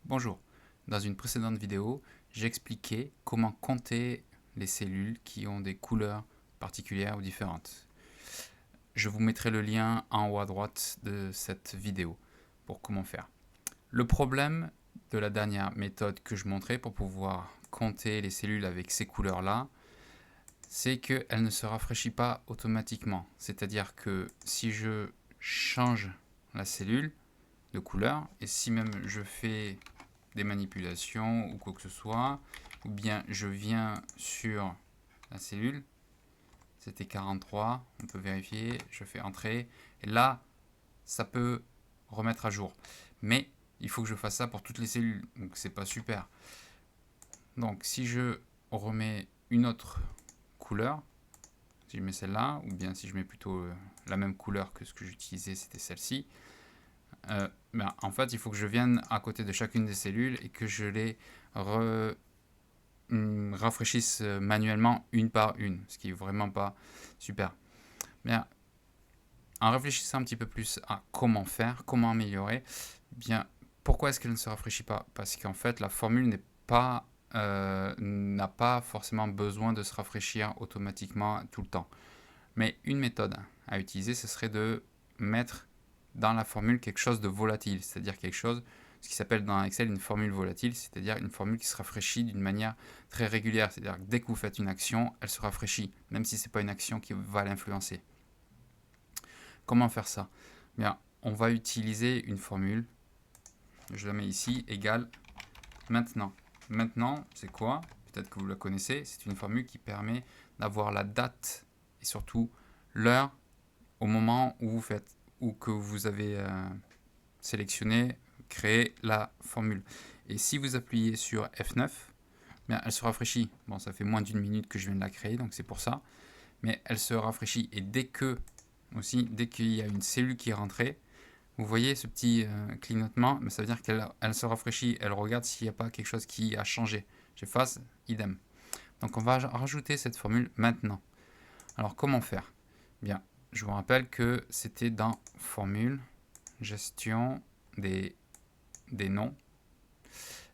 Bonjour, dans une précédente vidéo, j'ai expliqué comment compter les cellules qui ont des couleurs particulières ou différentes. Je vous mettrai le lien en haut à droite de cette vidéo pour comment faire. Le problème de la dernière méthode que je montrais pour pouvoir compter les cellules avec ces couleurs-là, c'est qu'elle ne se rafraîchit pas automatiquement. C'est-à-dire que si je change la cellule de couleur, et si même je fais des manipulations ou quoi que ce soit, ou bien je viens sur la cellule, c'était 43, on peut vérifier, je fais entrer, et là, ça peut remettre à jour. Mais il faut que je fasse ça pour toutes les cellules, donc c'est pas super. Donc si je remets une autre couleur, si je mets celle-là, ou bien si je mets plutôt la même couleur que ce que j'utilisais, c'était celle-ci, en fait, il faut que je vienne à côté de chacune des cellules et que je les rafraîchisse manuellement une par une, ce qui est vraiment pas super. Bien, en réfléchissant un petit peu plus à comment faire, comment améliorer, bien, pourquoi est-ce qu'elle ne se rafraîchit pas? Parce qu'en fait, la formule n'a pas forcément besoin de se rafraîchir automatiquement tout le temps. Mais une méthode à utiliser, ce serait de mettre dans la formule quelque chose de volatile, c'est-à-dire quelque chose, ce qui s'appelle dans Excel une formule volatile, c'est-à-dire une formule qui se rafraîchit d'une manière très régulière, c'est-à-dire que dès que vous faites une action, elle se rafraîchit, même si ce n'est pas une action qui va l'influencer. Comment faire ça? Bien, on va utiliser une formule, je la mets ici, égale maintenant. Maintenant, c'est quoi? Peut-être que vous la connaissez, c'est une formule qui permet d'avoir la date et surtout l'heure au moment où vous faites ou que vous avez sélectionné, créé la formule. Et si vous appuyez sur F9, bien, elle se rafraîchit. Bon, ça fait moins d'une minute que je viens de la créer, donc c'est pour ça. Mais elle se rafraîchit. Et dès qu'il y a une cellule qui est rentrée, vous voyez ce petit clignotement, mais ça veut dire qu'elle se rafraîchit. Elle regarde s'il n'y a pas quelque chose qui a changé. J'efface, idem. Donc on va rajouter cette formule maintenant. Alors comment faire? Bien, je vous rappelle que c'était dans formule, gestion des noms.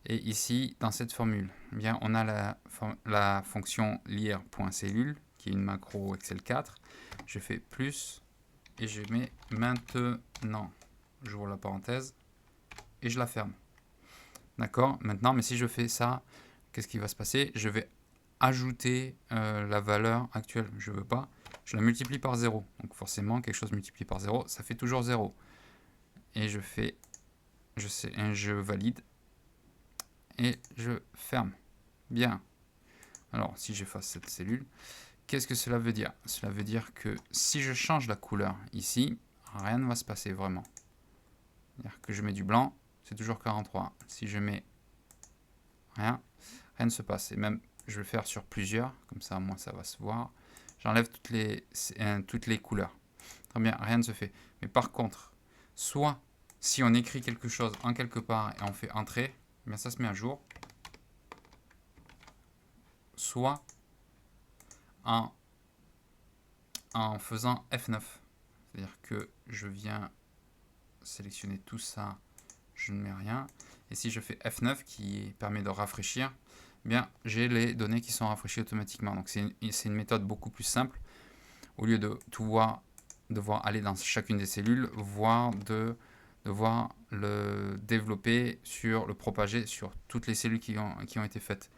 Et ici, dans cette formule, bien, on a la fonction lire.cellule, qui est une macro Excel 4. Je fais plus et je mets maintenant. J'ouvre la parenthèse et je la ferme. D'accord? Maintenant, mais si je fais ça, qu'est-ce qui va se passer? Je vais ajouter la valeur actuelle. Je ne veux pas. Je la multiplie par 0. Donc forcément, quelque chose multiplié par 0, ça fait toujours 0. Et je valide. Et je ferme. Bien. Alors, si j'efface cette cellule, qu'est-ce que cela veut dire? Cela veut dire que si je change la couleur ici, rien ne va se passer vraiment. C'est-à-dire que je mets du blanc, c'est toujours 43. Si je mets rien ne se passe. Et même, je vais le faire sur plusieurs, comme ça, moi, ça va se voir. J'enlève toutes les couleurs. Très bien, rien ne se fait. Mais par contre, soit si on écrit quelque chose en quelque part et on fait entrer, eh bien ça se met à jour. Soit en faisant F9. C'est-à-dire que je viens sélectionner tout ça, je ne mets rien. Et si je fais F9 qui permet de rafraîchir, eh bien j'ai les données qui sont rafraîchies automatiquement. Donc c'est une méthode beaucoup plus simple. Au lieu de devoir aller dans chacune des cellules, voire de devoir le développer le propager sur toutes les cellules qui ont été faites.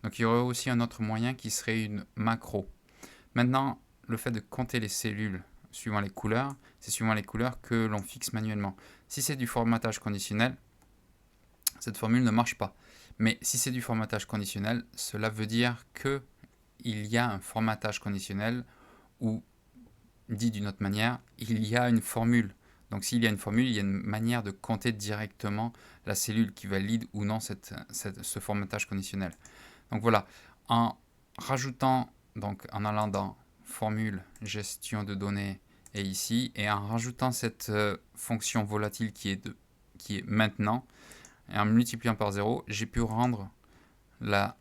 Donc il y aurait aussi un autre moyen qui serait une macro. Maintenant, le fait de compter les cellules suivant les couleurs, c'est suivant les couleurs que l'on fixe manuellement. Si c'est du formatage conditionnel, cette formule ne marche pas. Mais si c'est du formatage conditionnel, cela veut dire qu'il y a un formatage conditionnel ou, dit d'une autre manière, il y a une formule. Donc s'il y a une formule, il y a une manière de compter directement la cellule qui valide ou non ce formatage conditionnel. Donc voilà, en rajoutant, donc en allant dans formule, gestion de données et ici, et en rajoutant cette fonction volatile qui est maintenant, et en multipliant par 0, j'ai pu rendre le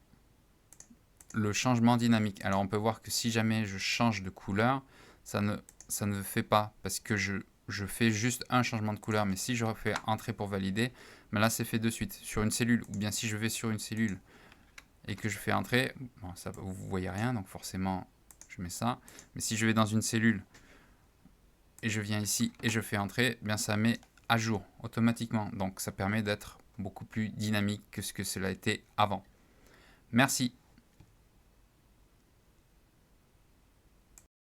changement dynamique. Alors on peut voir que si jamais je change de couleur, ça ne fait pas, parce que je fais juste un changement de couleur, mais si je refais entrer pour valider, Mais là, c'est fait de suite sur une cellule. Ou bien si je vais sur une cellule et que je fais entrer, bon, ça, vous voyez rien, donc forcément, je mets ça. Mais si je vais dans une cellule et je viens ici et je fais entrer, bien ça met à jour automatiquement. Donc ça permet d'être beaucoup plus dynamique que ce que cela était avant. Merci.